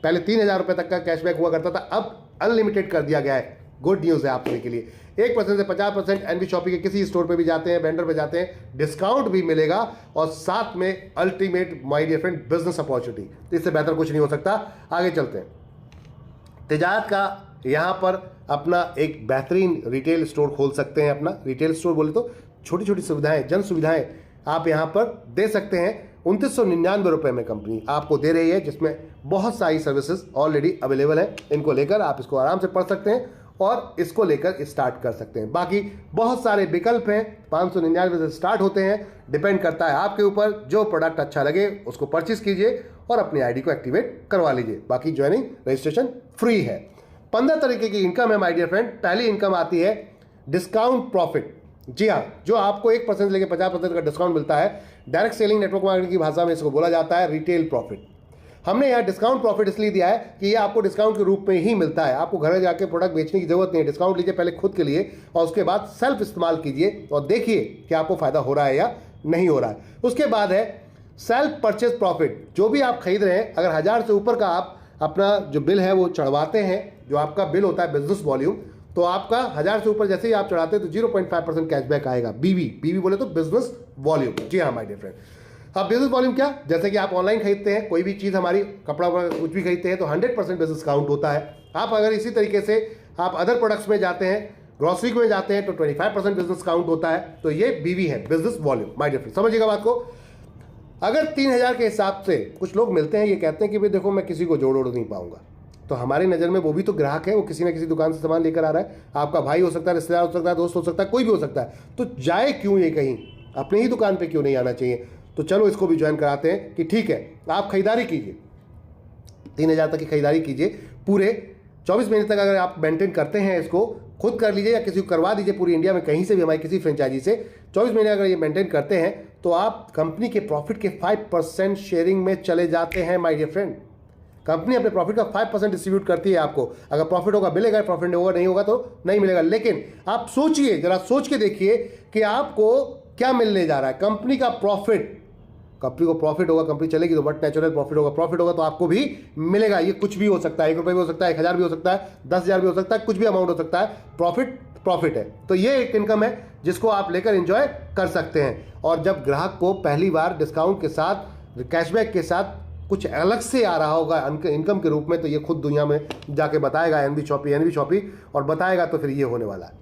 पहले 3000 रुपये तक का कैशबैक हुआ करता था, अब अनलिमिटेड कर दिया गया है। गुड न्यूज़ है आप सभी के लिए। 1% से 50% एनबी शॉपिंग के किसी स्टोर पे भी जाते हैं, वेंडर पे जाते हैं, डिस्काउंट भी मिलेगा, और साथ में ultimate my dear friend business opportunity. इससे बेहतर कुछ नहीं हो सकता। आगे चलते हैं। तिजारत का यहाँ पर अपना एक बेहतरीन रिटेल स्टोर खोल सकते हैं। अपना रिटेल स्टोर बोले तो छोटी छोटी सुविधाएं, जन सुविधाएं आप यहाँ पर दे सकते हैं। 2999 रुपये में कंपनी आपको दे रही है, जिसमें बहुत सारी सर्विसेज ऑलरेडी अवेलेबल है। इनको लेकर आप इसको आराम से पढ़ सकते हैं और इसको लेकर स्टार्ट कर सकते हैं। बाकी बहुत सारे विकल्प हैं, 599 से स्टार्ट होते हैं। डिपेंड करता है आपके ऊपर, जो प्रोडक्ट अच्छा लगे उसको परचेज कीजिए और अपनी आईडी को एक्टिवेट करवा लीजिए। बाकी ज्वाइनिंग रजिस्ट्रेशन फ्री है। 15 तरीके की इनकम है माय डियर फ्रेंड। पहली इनकम आती है डिस्काउंट प्रॉफिट। जी हाँ, जो आपको 1% लेके 50% का डिस्काउंट मिलता है। डायरेक्ट सेलिंग नेटवर्क मार्केटिंग की भाषा में इसको बोला जाता है रिटेल प्रॉफिट। हमने यहाँ डिस्काउंट प्रॉफिट इसलिए दिया है कि ये आपको डिस्काउंट के रूप में ही मिलता है। आपको घर जाके प्रोडक्ट बेचने की जरूरत नहीं है। डिस्काउंट लीजिए पहले खुद के लिए और उसके बाद सेल्फ इस्तेमाल कीजिए और देखिए कि आपको फायदा हो रहा है या नहीं हो रहा है। उसके बाद है सेल्फ परचेज प्रॉफिट। जो भी आप खरीद रहे हैं, अगर 1000 से ऊपर का आप अपना जो बिल है वो चढ़वाते हैं, जो आपका बिल होता है बिजनेस वॉल्यूम, तो आपका 1000 से ऊपर जैसे ही आप चढ़ाते हैं तो 0.5% कैशबैक आएगा। बीवी बोले तो बिजनेस वॉल्यूम। जी हाँ माय डियर फ्रेंड। अब बिजनेस वॉल्यूम क्या, जैसे कि आप ऑनलाइन खरीदते हैं कोई भी चीज़, हमारी कपड़ा कुछ भी खरीदते हैं तो 100% बिजनेस काउंट होता है। आप अगर इसी तरीके से आप अदर प्रोडक्ट्स में जाते हैं, ग्रोसरी में जाते हैं, तो 25% बिजनेस काउंट होता है। तो ये बीवी है, business volume my dear friend. समझिएगा बात को। अगर 3,000 के हिसाब से कुछ लोग मिलते हैं, ये कहते हैं कि भाई देखो मैं किसी को जोड़ नहीं पाऊंगा, तो हमारी नज़र में वो भी तो ग्राहक है, वो किसी ना किसी दुकान से सामान लेकर आ रहा है, आपका भाई हो सकता है, रिश्तेदार हो सकता है, दोस्त हो सकता है, कोई भी हो सकता है, तो जाए क्यों ये कहीं, अपनी ही दुकान पे क्यों नहीं आना चाहिए। तो चलो इसको भी ज्वाइन कराते हैं कि ठीक है आप खरीदारी कीजिए, 3,000 तक की खरीदारी कीजिए, पूरे 24 महीने तक अगर आप मेंटेन करते हैं, इसको खुद कर लीजिए या किसी को करवा दीजिए, पूरी इंडिया में कहीं से भी हमारी किसी फ्रेंचाइजी से 24 महीने अगर ये मेंटेन करते हैं तो आप कंपनी के प्रॉफिट के 5% शेयरिंग में चले जाते हैं माय डियर फ्रेंड। कंपनी अपने प्रॉफिट का 5% डिस्ट्रीब्यूट करती है आपको, अगर प्रॉफिट होगा मिलेगा, प्रॉफिट होगा नहीं होगा तो नहीं मिलेगा। लेकिन आप सोचिए, जरा सोच के देखिए कि आपको क्या मिलने जा रहा है, कंपनी का प्रॉफिट। कंपनी को प्रॉफिट होगा, कंपनी चलेगी तो बट नेचुरल प्रॉफिट होगा, प्रॉफिट होगा तो आपको भी मिलेगा। ये कुछ भी हो सकता है, 1 रुपये भी हो सकता है, 1,000 भी हो सकता है, 10,000 भी हो सकता है, कुछ भी अमाउंट हो सकता है, प्रॉफिट है। तो ये एक इनकम है जिसको आप लेकर एंजॉय कर सकते हैं। और जब ग्राहक को पहली बार डिस्काउंट के साथ, कैशबैक के साथ कुछ अलग से आ रहा होगा इनकम के रूप में, तो ये खुद दुनिया में जाके बताएगा एनबी शॉपी और बताएगा, तो फिर ये होने वाला है।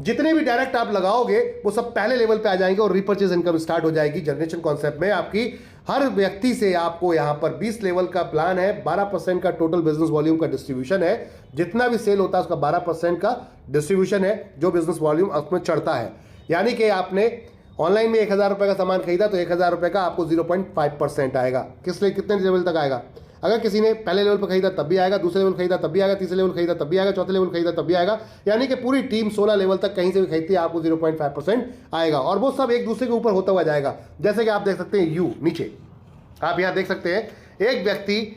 जितने भी डायरेक्ट आप लगाओगे वो सब पहले लेवल पे आ जाएंगे और रिपर्चेज इनकम स्टार्ट हो जाएगी। जनरेशन कॉन्सेप्ट में आपकी हर व्यक्ति से आपको यहां पर 20 लेवल का प्लान है, 12% का टोटल बिजनेस वॉल्यूम का डिस्ट्रीब्यूशन है, जितना भी सेल होता है उसका 12% का डिस्ट्रीब्यूशन है जो बिजनेस वॉल्यूम उसमें चढ़ता है। यानी कि आपने ऑनलाइन में 1,000 रुपए का सामान खरीदा तो 1,000 रुपए का आपको 0.5% आएगा। किस लिए, कितने लेवल तक आएगा? अगर किसी ने पहले लेवल पर खरीदा तब भी आएगा, दूसरे लेवल खरीदा तब भी आएगा, तीसरे लेवल खरीदा तब भी आएगा, चौथे लेवल खरीदा तब भी आएगा। यानी कि पूरी टीम 16 लेवल तक कहीं से भी खरीदती है, आपको 0.5% आएगा। और वो सब एक दूसरे के ऊपर होता हुआ जाएगा। जैसे कि आप देख सकते हैं यू नीचे, आप यहां देख सकते हैं एक व्यक्ति,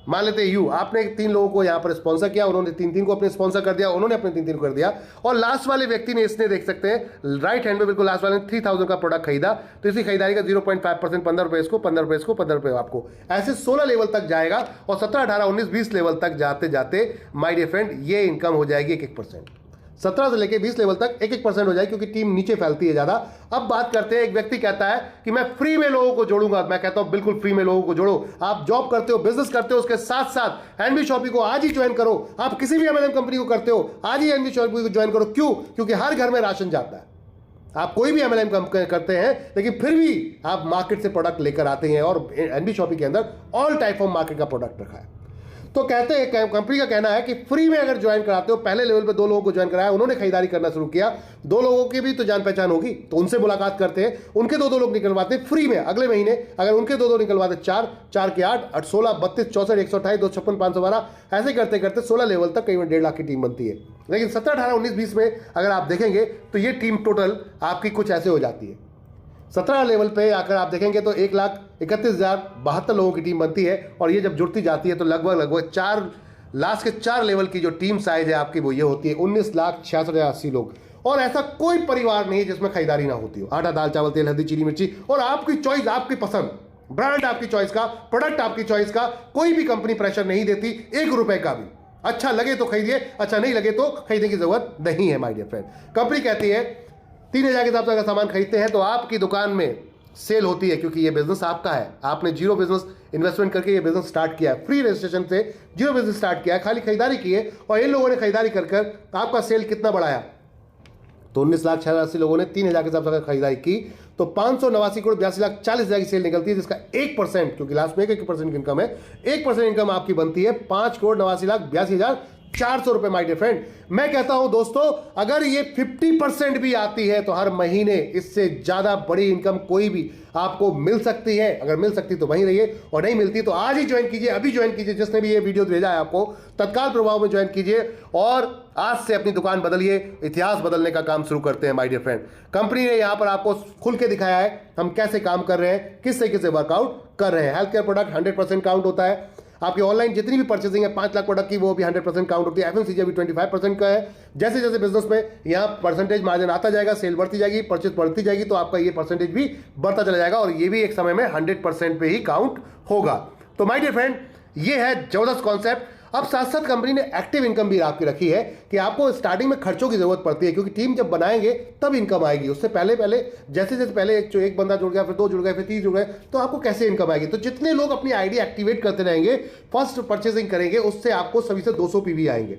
मान लेते हैं यू, आपने 3 लोगों को यहां पर स्पॉन्सर किया, उन्होंने 3 को अपने स्पॉन्सर कर दिया, उन्होंने अपने 3 को कर दिया। और लास्ट वाले व्यक्ति ने, इसने देख सकते हैं राइट हैंड में बिल्कुल लास्ट वाले ने 3,000 का प्रोडक्ट खरीदा, तो इसी खरीदारी का 0.5% 15 रुपए इसको, 15 रुपए इसको, 15 रुपए आपको, ऐसे 16 लेवल तक जाएगा। और 17, 18, 19, 20 लेवल तक जाते जाते माय डियर फ्रेंड ये इनकम हो जाएगी 1-1%। 17 से लेके 20 लेवल तक 1-1% हो जाएगी, क्योंकि टीम नीचे फैलती है ज्यादा। अब बात करते हैं, एक व्यक्ति कहता है कि मैं फ्री में लोगों को जोड़ूंगा। मैं कहता हूं बिल्कुल फ्री में लोगों को जोड़ो। आप जॉब करते हो, बिजनेस करते हो, उसके साथ साथ एनबी शॉपी को आज ही ज्वाइन करो। आप किसी भी एमएलएम कंपनी को करते हो, आज ही एनबी शॉपी को ज्वाइन करो। क्यों? क्योंकि हर घर में राशन जाता है। आप कोई भी एमएलएम करते हैं, लेकिन फिर भी आप मार्केट से प्रोडक्ट लेकर आते हैं, और एनबी शॉपी के अंदर ऑल टाइप ऑफ मार्केट का प्रोडक्ट रखा है। तो कहते हैं, कंपनी का कहना है कि फ्री में अगर ज्वाइन कराते हो, पहले लेवल पे 2 लोगों को ज्वाइन कराया, उन्होंने खरीदारी करना शुरू किया, 2 लोगों की भी तो जान पहचान होगी, तो उनसे मुलाकात करते हैं, उनके 2 लोग निकलवाते हैं फ्री में। अगले महीने अगर उनके 2 निकलवाते, 4 के 8, 16, 32, 64, 128, 256, 512, ऐसे करते करते 16 लेवल तक कई 1.5 लाख की टीम बनती है। लेकिन 17, 18, 19, 20 में अगर आप देखेंगे तो ये टीम टोटल आपकी कुछ ऐसे हो जाती है। 17 लेवल पे आकर आप देखेंगे तो 1,31,072 लोगों की टीम बनती है। और ये जब जुड़ती जाती है तो लगभग 4 लास्ट के 4 लेवल की जो टीम साइज है आपकी, वो ये होती है 19,66,080 लोग। और ऐसा कोई परिवार नहीं है जिसमें खरीदारी ना होती हो। आटा, दाल, चावल, तेल, हल्दी, चीनी, मिर्ची, और आपकी चॉइस, आपकी पसंद, ब्रांड आपकी चॉइस का, प्रोडक्ट आपकी चॉइस का। कोई भी कंपनी प्रेशर नहीं देती 1 रुपए का भी। अच्छा लगे तो खरीदिए, अच्छा नहीं लगे तो खरीदने की जरूरत नहीं है माय डियर फ्रेंड। कंपनी कहती है 3,000 के हिसाब से अगर सामान खरीदते हैं तो आपकी दुकान में सेल होती है, क्योंकि ये बिजनेस आपका है। आपने 0 बिजनेस इन्वेस्टमेंट करके ये बिजनेस स्टार्ट किया है, फ्री रजिस्ट्रेशन से 0 बिजनेस स्टार्ट किया है, खाली खरीदारी की है। और इन लोगों ने खरीदारी कर आपका सेल कितना बढ़ाया? तो 19,86,080 लोगों ने 3,000 के हिसाब से अगर खरीदारी की तो 589 करोड़ 82,40,000 की सेल निकलती है, जिसका 1%, क्योंकि लास्ट में 1% इनकम है, 1% इनकम आपकी बनती है 5,89,82,400 रुपए माय डियर फ्रेंड। मैं कहता हूं दोस्तों, अगर ये 50% भी आती है तो हर महीने इससे ज्यादा बड़ी इनकम कोई भी आपको मिल सकती है। अगर मिल सकती तो वहीं रहिए, और नहीं मिलती तो आज ही ज्वाइन कीजिए, अभी ज्वाइन कीजिए। जिसने भी ये वीडियो भेजा है आपको, तत्काल प्रभाव में ज्वाइन कीजिए और आज से अपनी दुकान बदलिए। इतिहास बदलने का काम शुरू करते हैं माय डियर फ्रेंड। कंपनी ने यहां पर आपको खुल के दिखाया है हम कैसे काम कर रहे हैं, किस तरीके से वर्कआउट कर रहे हैं। हेल्थ केयर प्रोडक्ट 100% काउंट होता है। आपकी ऑनलाइन जितनी भी परचेसिंग है 5 लाख प्रोडक्ट की, वो भी 100% काउंट होती है। एफएमसीजी अभी 25% का है। जैसे जैसे बिजनेस में यहाँ परसेंटेज मार्जिन आता जाएगा, सेल बढ़ती जाएगी, परचेज बढ़ती जाएगी, तो आपका ये परसेंटेज भी बढ़ता चला जाएगा, और ये भी एक समय में 100% पे ही काउंट होगा। तो माय डियर फ्रेंड, ये है जबरदस्त कॉन्सेप्ट। अब साथ साथ कंपनी ने एक्टिव इनकम भी आपकी रखी है कि आपको स्टार्टिंग में खर्चों की जरूरत पड़ती है, क्योंकि टीम जब बनाएंगे तब इनकम आएगी। उससे पहले जैसे जैसे पहले एक बंदा जुड़ गया, फिर 2 जुड़ गए, फिर 3 जुड़ गए, तो आपको कैसे इनकम आएगी? तो जितने लोग अपनी आईडी एक्टिवेट करते रहेंगे, फर्स्ट परचेसिंग करेंगे, उससे आपको सभी से 200 पीवी आएंगे।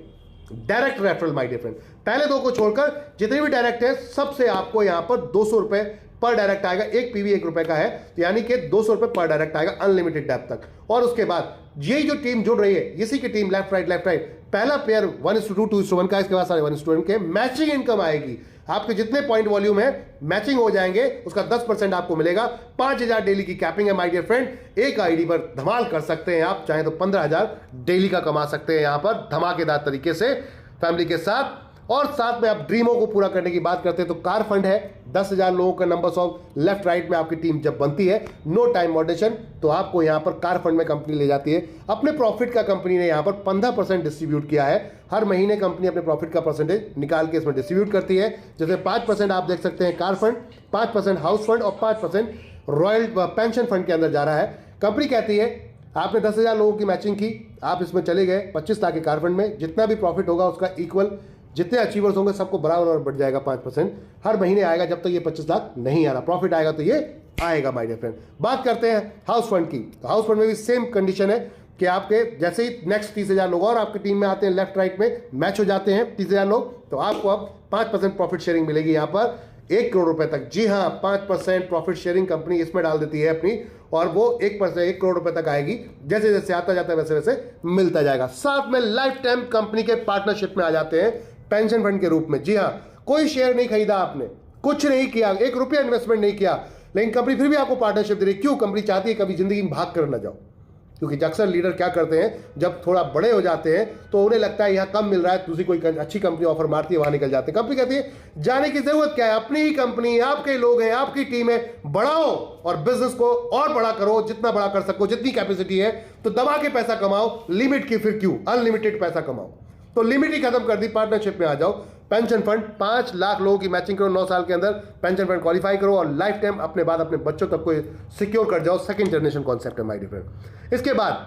Direct referral my dear friend. पहले 2 को छोड़कर जितने भी डायरेक्ट है, सबसे आपको यहां पर 200 रुपए पर डायरेक्ट आएगा। एक पीवी ₹1 का है, तो यानी कि ₹200 पर डायरेक्ट आएगा अनलिमिटेड डेप्थ तक। और उसके बाद यही जो टीम जुड़ रही है, इसी की टीम लेफ्ट राइट, पहला पेयर 1:2 2:1 का, इसके बाद सारे 1:1 के मैचिंग इनकम आएगी। आपके जितने पॉइंट वॉल्यूम है मैचिंग हो जाएंगे, उसका 10% आपको मिलेगा। 5000 डेली की कैपिंग है माय डियर फ्रेंड। एक आईडी पर धमाल कर सकते हैं आप, चाहे तो 15000 डेली का कमा सकते हैं यहां पर धमाकेदार तरीके से फैमिली के साथ। और साथ में आप ड्रीमों को पूरा करने की बात करते हैं तो कार फंड है 10,000 लोगों का नंबर ऑफ लेफ्ट राइट में आपकी टीम जब बनती है, नो टाइम मॉडरेशन, तो आपको यहां पर कार फंड में कंपनी ले जाती है। अपने प्रॉफिट का कंपनी ने यहां पर 15% डिस्ट्रीब्यूट किया है। हर महीने कंपनी अपने प्रॉफिट का परसेंटेज निकाल के इसमें डिस्ट्रीब्यूट करती है। जैसे 5% आप देख सकते हैं कार फंड, 5% हाउस फंड और 5% रॉयल पेंशन फंड के अंदर जा रहा है। कंपनी कहती है आपने 10,000 लोगों की मैचिंग की, आप इसमें चले गए 25 लाख के कार फंड में, जितना भी प्रॉफिट होगा उसका इक्वल, जितने अचीवर्स होंगे सबको बराबर बढ़ जाएगा 5%। हर महीने आएगा जब तक ये 25 लाख नहीं आ रहा, प्रॉफिट आएगा तो ये आएगा माय डियर फ्रेंड। बात करते हैं हाउस फंड की, तो हाउस फंड में भी सेम कंडीशन है कि आपके जैसे ही नेक्स्ट 30,000 लोग और आपकी टीम में आते हैं, लेफ्ट राइट में मैच हो जाते हैं 30,000 लोग, तो आपको अब 5% प्रॉफिट शेयरिंग मिलेगी यहाँ पर ₹1 करोड़ तक। जी हाँ, 5% प्रॉफिट शेयरिंग कंपनी इसमें डाल देती है अपनी, और वो 1 करोड़ तक आएगी। जैसे जैसे आता जाता है वैसे वैसे मिलता जाएगा। साथ में लाइफ टाइम कंपनी के पार्टनरशिप में आ जाते हैं पेंशन फंड के रूप में। जी हाँ, कोई शेयर नहीं खरीदा आपने, कुछ नहीं किया, ₹1 इन्वेस्टमेंट नहीं किया, लेकिन कंपनी फिर भी आपको पार्टनरशिप दे रही है। क्यों? कंपनी चाहती है कभी जिंदगी में भाग कर ना जाओ, क्योंकि अक्सर लीडर क्या करते हैं जब थोड़ा बड़े हो जाते हैं तो उन्हें लगता है यहाँ कम मिल रहा है, दूसरी कोई अच्छी कंपनी ऑफर मारती है, वहां निकल जाते हैं। कंपनी कहती है जाने की जरूरत क्या है, अपनी ही कंपनी, आपके लोग हैं, आपकी टीम है, बढ़ाओ और बिजनेस को और बड़ा करो, जितना बड़ा कर सको, जितनी कैपेसिटी है, तो दबा के पैसा कमाओ, लिमिट की फिर क्यों, अनलिमिटेड पैसा कमाओ। तो लिमिट ही खत्म कर दी, पार्टनरशिप में आ जाओ। पेंशन फंड 5 लाख लोगों की मैचिंग करो, 9 साल के अंदर पेंशन फंड क्वालिफाई करो और लाइफ टाइम अपने बाद अपने बच्चों तक को सिक्योर कर जाओ। सेकंड जनरेशन कॉन्सेप्ट है माय डियर फ्रेंड। इसके बाद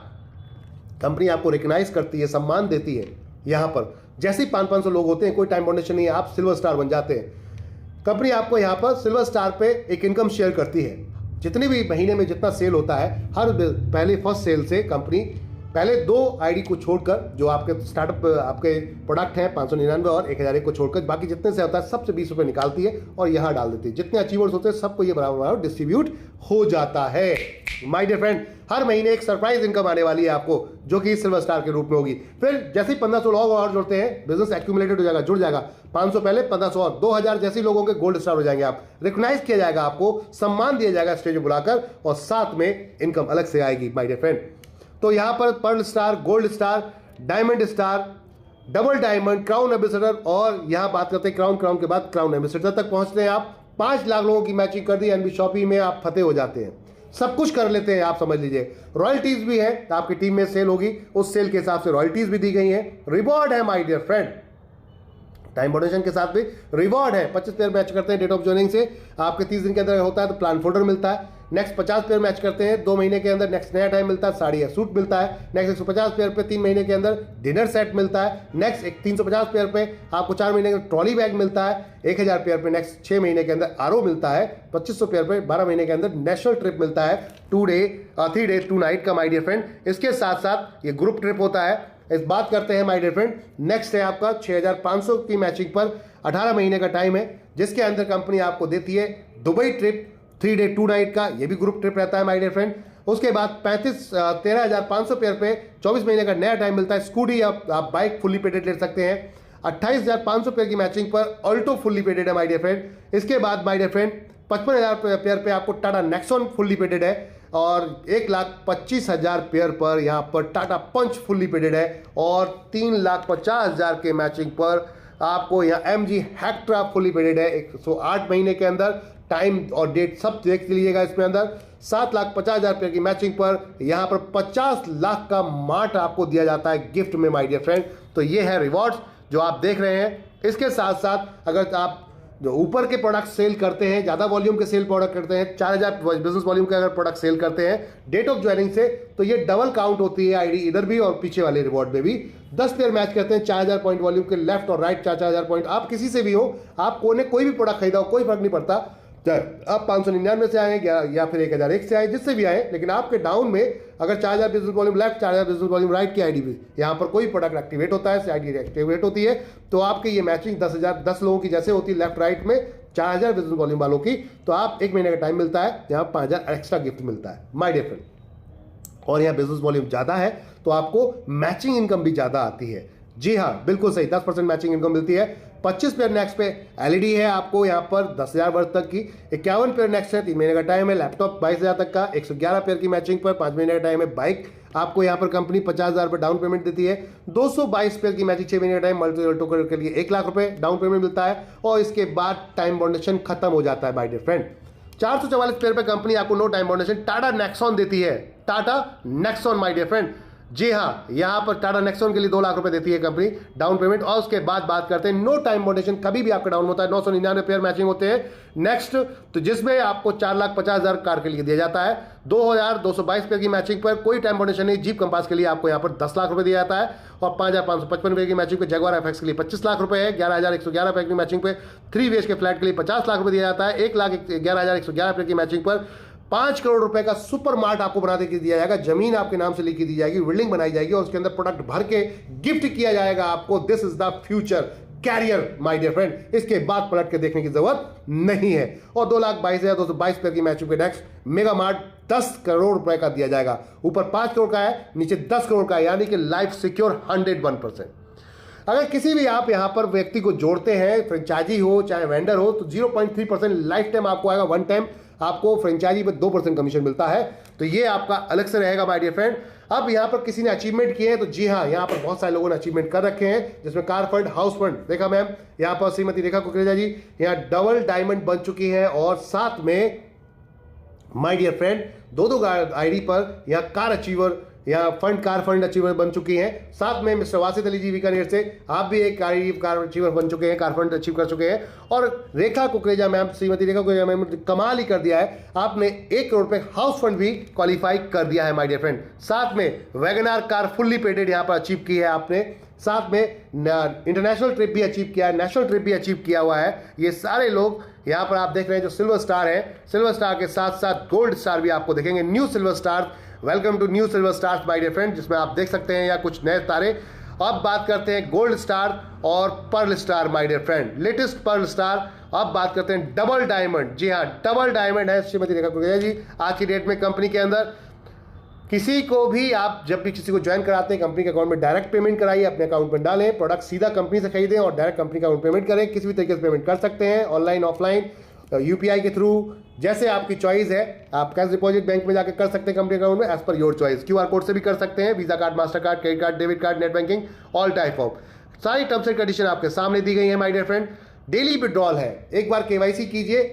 कंपनी आपको रिकग्नाइज करती है, सम्मान देती है। यहां पर जैसे ही 500 लोग होते हैं, कोई टाइम फाउंडेशन नहीं है, आप सिल्वर स्टार बन जाते हैं। कंपनी आपको यहां पर सिल्वर स्टार पे एक इनकम शेयर करती है। जितनी भी महीने में जितना सेल होता है, हर पहले फर्स्ट सेल से कंपनी पहले 2 आईडी को छोड़कर, जो आपके स्टार्टअप आपके प्रोडक्ट हैं 599 और 1001 को छोड़कर, बाकी जितने से होता है सबसे ₹20 निकालती है और यहां डाल देती है। जितने अचीवर्स होते हैं सबको ये बराबर डिस्ट्रीब्यूट हो जाता है माय डियर फ्रेंड। हर महीने एक सरप्राइज इनकम आने वाली है आपको, जो कि सिल्वर स्टार के रूप में होगी। फिर जैसे ही 1500 लोग और जुड़ते हैं, बिजनेस एक्यूमुलेटेड हो जाएगा, जुड़ जाएगा। 500 पहले, 1500 और 2000 जैसे लोगों के गोल्ड स्टार हो जाएंगे। आप रिकॉग्नाइज किया जाएगा, आपको सम्मान दिया जाएगा स्टेज पर बुलाकर, और साथ में इनकम अलग से आएगी माय डियर फ्रेंड। तो यहां पर pearl star, gold star, diamond star, double diamond, crown ambassador, और यहां बात करते हैं क्राउन के बाद क्राउन एम्बेसडर तक पहुंचते हैं आप। 5 लाख लोगों की मैचिंग कर दी, एनबी शॉपी में आप फतेह हो जाते हैं, सब कुछ कर लेते हैं आप, समझ लीजिए। रॉयल्टीज भी है, आपकी टीम में सेल होगी, उस सेल के हिसाब से रॉयल्टीज भी दी गई है। रिवॉर्ड है माय डियर फ्रेंड, टाइम मोडेशन के साथ भी रिवॉर्ड है। 25 पेयर मैच करते हैं डेट ऑफ ज्वाइनिंग से, आपके 30 दिन के अंदर होता है तो प्लान फोल्डर मिलता है। नेक्स्ट 50 पेयर मैच करते हैं 2 महीने के अंदर, नेक्स्ट नया टाइम मिलता है, साड़ी या सूट मिलता है। नेक्स्ट 150 पेयर पे 3 महीने के अंदर डिनर सेट मिलता है। नेक्स्ट 350 पेयर पे आपको 4 महीने के ट्रॉली बैग मिलता है। 1000 पेयर पे नेक्स्ट 6 महीने के अंदर आरओ मिलता है। 2500 पेयर पे 12 महीने के अंदर नेशनल ट्रिप मिलता है, 3 डे 2 नाइट का माय डियर फ्रेंड। इसके साथ साथ ये ग्रुप ट्रिप होता है। इस बात करते हैं माय डियर फ्रेंड। नेक्स्ट है आपका 6500 की मैचिंग पर 18 महीने का टाइम है, जिसके अंदर कंपनी आपको देती है दुबई ट्रिप 3 डे 2 नाइट का, ये भी ग्रुप ट्रिप रहता है माय डियर फ्रेंड। उसके बाद 13,500 पेयर पे 24 महीने का नया टाइम मिलता है। स्कूटी आप बाइक फुल्ली पेडेड ले सकते हैं। 28,500 पेयर की मैचिंग पर ऑल्टो फुल्ली पेडेड है माय डियर फ्रेंड। इसके बाद माय डियर फ्रेंड 55,000 पेयर पे आपको टाटा नेक्सॉन फुल्ली पेडेड है, और 1,25,000 पेयर पर यहां पर टाटा पंच फुल्ली पेडेड है, और 3,50,000 के मैचिंग पर आपको यहाँ MG हेक्ट्रा फुल्ली पेडेड है 108 महीने के अंदर। टाइम और डेट सब देख लीजिएगा इसमें अंदर। 7,50,000 पेयर की मैचिंग पर यहां पर 50 लाख का मार्ट आपको दिया जाता है गिफ्ट में माय डियर फ्रेंड। तो ये है रिवॉर्ड्स जो आप देख रहे हैं। इसके साथ साथ अगर आप जो ऊपर के प्रोडक्ट सेल करते हैं, ज्यादा वॉल्यूम के सेल प्रोडक्ट करते हैं, 4000 बिजनेस वॉल्यूम के अगर प्रोडक्ट सेल करते हैं डेट ऑफ ज्वाइनिंग से, तो ये डबल काउंट होती है आईडी इधर भी और पीछे वाले रिवॉर्ड में भी। 10 पेयर मैच करते हैं 4000 पॉइंट वॉल्यूम के, लेफ्ट और राइट 4-4 पॉइंट। आप किसी से भी हो, आपको ने कोई भी प्रोडक्ट खरीदा हो, कोई फर्क नहीं पड़ता, आप 599 से आए या फिर 1001 से आए, जिससे भी आए, लेकिन आपके डाउन में अगर 4000 business volume left, 4000 business volume right की आईडी भी यहाँ पर कोई प्रोडक्ट एक्टिवेट होता है, आईडी एक्टिवेट होती है, तो आपके ये मैचिंग 10 लोगों की जैसे होती है लेफ्ट राइट में, 4000 बिजनेस वॉल्यूम वालों की, तो आप 1 महीने का टाइम मिलता है, यहाँ 5000 एक्स्ट्रा गिफ्ट मिलता है माय डियर फ्रेंड। और यहाँ बिजनेस वॉल्यूम ज़्यादा है तो आपको मैचिंग इनकम भी ज़्यादा आती है। जी हाँ, बिल्कुल सही, 10% मैचिंग इनकम मिलती है। 25 पेयर नेक्स्ट पे एलईडी है आपको यहाँ पर 10,000 वर्थ तक की। 51 पेयर नेक्स्ट है, 3 महीने का टाइम है। लैपटॉप 22,000 तक का, 111 पेयर की मैचिंग पर 5 महीने का टाइम है। बाइक आपको यहाँ पर कंपनी 50,000 रुपये डाउन पेमेंट देती है। 222 पेयर की मैचिंग 6 महीने का टाइम, मल्टी टोकन के लिए 1 लाख रुपये डाउन पेमेंट मिलता है और इसके बाद टाइम बाउंडेशन खत्म हो जाता है माय डियर फ्रेंड। 444 पेयर पे कंपनी आपको no time boundation Tata Nexon देती है। Tata Nexon my dear friend, जी हाँ, यहां पर टाटा नेक्सॉन के लिए 2 लाख रुपए देती है कंपनी डाउन पेमेंट। और उसके बाद बात करते हैं नो टाइम बाउंडेशन, कभी भी आपका डाउन होता है 999 पेयर मैचिंग होते हैं नेक्स्ट, तो जिसमें आपको 4,50,000 कार के लिए दिया जाता है। 2,222 पेयर की मैचिंग पर कोई टाइम बाउंडेशन नहीं। जीप कंपास के लिए आपको यहां पर 10 लाख रुपए दिया जाता है और 5,555 पेयर की मैचिंग पे जगुआर एफएक्स के लिए 25 लाख रुपए है। 11,111 पेयर की मैचिंग पे 3 BHK फ्लैट के लिए 50 लाख रुपए दिया जाता है। 1,11,111 पेयर की मैचिंग पर 5 करोड़ रुपए का सुपर मार्ट आपको बना के दिया जाएगा। जमीन आपके नाम से लिखी दी जाएगी, बिल्डिंग बनाई जाएगी और उसके अंदर प्रोडक्ट भर के गिफ्ट किया जाएगा आपको। This is the future career my dear friend. इसके बाद पलट के देखने की जरूरत नहीं है। और 2,22,222 पेयर की मैचिंग पे नेक्स्ट मेगा मार्ट 10 करोड़ रुपए का दिया जाएगा। ऊपर 5 करोड़ का है, नीचे 10 करोड़ का है, यानी कि लाइफ सिक्योर 101%। अगर किसी भी आप यहां पर व्यक्ति को जोड़ते हैं, फ्रेंचाइजी हो चाहे वेंडर हो, तो 0.3% लाइफ टाइम आपको आएगा। वन टाइम आपको फ्रेंचाइजी पर 2% कमीशन मिलता है, तो ये आपका अलग से रहेगा माय डियर फ्रेंड। अब यहां पर किसी ने अचीवमेंट किए हैं, तो जी हाँ, यहां पर बहुत सारे लोगों ने अचीवमेंट कर रखे हैं, जिसमें कार फंड, हाउस फंड देखा मैम, यहां पर श्रीमती रेखा कुकरेजा जी यहां डबल डायमंड बन चुकी है और साथ में माय डियर फ्रेंड 2-2 आईडी पर यहां कार अचीवर, यहाँ फंड कार फंड अचीवर बन चुकी हैं। साथ में मिस्टर वासित अली जी बीकानेर से आप भी एक कार अचीवर बन चुके हैं, कार फंड अचीव कर चुके हैं। और रेखा कुकरेजा मैम, श्रीमती रेखा कुकरेजा मैम, कमाल ही कर दिया है, आपने 1 करोड़ रुपए हाउस फंड भी क्वालिफाई कर दिया है माय डियर फ्रेंड। साथ में वैगनार कार फुल्ली पेडेड यहाँ पर अचीव की है आपने। साथ में इंटरनेशनल ट्रिप भी अचीव किया है, नेशनल ट्रिप भी अचीव किया हुआ है। ये सारे लोग यहाँ पर आप देख रहे हैं जो सिल्वर स्टार है, सिल्वर स्टार के साथ साथ गोल्ड स्टार भी आपको देखेंगे। New silver star, welcome to new silver stars my dear friend, जिसमें आप देख सकते हैं या कुछ नए तारे। अब बात करते हैं गोल्ड स्टार और pearl star my dear friend, latest pearl star. अब बात करते हैं डबल डायमंड। जी हाँ, डबल डायमंड है श्रीमती रेखा कुकरेजा जी आज की डेट में कंपनी के अंदर। किसी को भी आप जब भी किसी को ज्वाइन कराते हैं, कंपनी के अकाउंट में डायरेक्ट पेमेंट कराइए, अपने अकाउंट में डालें, प्रोडक्ट सीधा कंपनी से खरीदें और डायरेक्ट कंपनी का अकाउंट पेमेंट करें। किसी भी तरीके से पेमेंट कर सकते हैं, ऑनलाइन ऑफलाइन, यूपीआई के थ्रू, जैसे आपकी चॉइस है। आप कैश डिपॉजिट बैंक में जाकर कर सकते हैं कंपनी अकाउंट में, as per your choice. QR code से भी कर सकते हैं, visa card, master card, credit card, debit card, net banking, all type of. सारी टर्म्स एंड कंडीशन आपके सामने दी गई है my dear friend. Daily withdrawal है, एक बार केवाईसी कीजिए,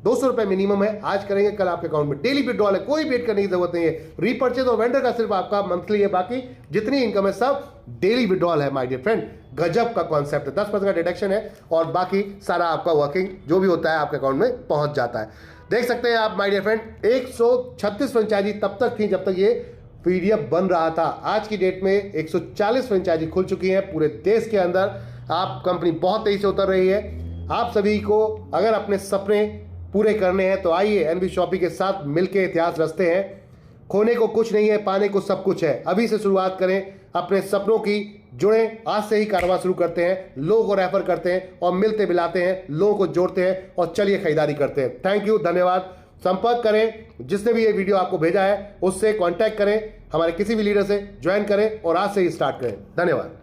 200 रुपए मिनिमम है, आज करेंगे कल आपके अकाउंट में। डेली विड्रॉल है, कोई वेट करने की जरूरत नहीं है। रीपर्चेज और वेंडर का सिर्फ आपका मंथली है, बाकी जितनी इनकम है सब डेली विड्रॉल है माय डियर फ्रेंड। गजब का कॉन्सेप्ट है, 10% का डिडक्शन है और बाकी सारा आपका वर्किंग जो भी होता है आपके अकाउंट में पहुंच जाता है। देख सकते हैं आप माय डियर फ्रेंड, 136 फ्रेंचाइजी तब तक थी जब तक ये पीडीएफ बन रहा था। आज की डेट में 140 फ्रेंचाइजी खुल चुकी हैं पूरे देश के अंदर। आप कंपनी बहुत तेजी से उतर रही है। आप सभी को अगर अपने सपने पूरे करने हैं तो आइए एनबी शॉपी के साथ मिलकर इतिहास रचते हैं। खोने को कुछ नहीं है, पाने को सब कुछ है। अभी से शुरुआत करें अपने सपनों की, जुड़े, आज से ही कारोबार शुरू करते हैं, लोगों को रेफर करते हैं और मिलते मिलाते हैं, लोगों को जोड़ते हैं और चलिए खरीदारी करते हैं। थैंक यू, धन्यवाद। संपर्क करें, जिसने भी ये वीडियो आपको भेजा है उससे कांटेक्ट करें, हमारे किसी भी लीडर से ज्वाइन करें और आज से ही स्टार्ट करें। धन्यवाद।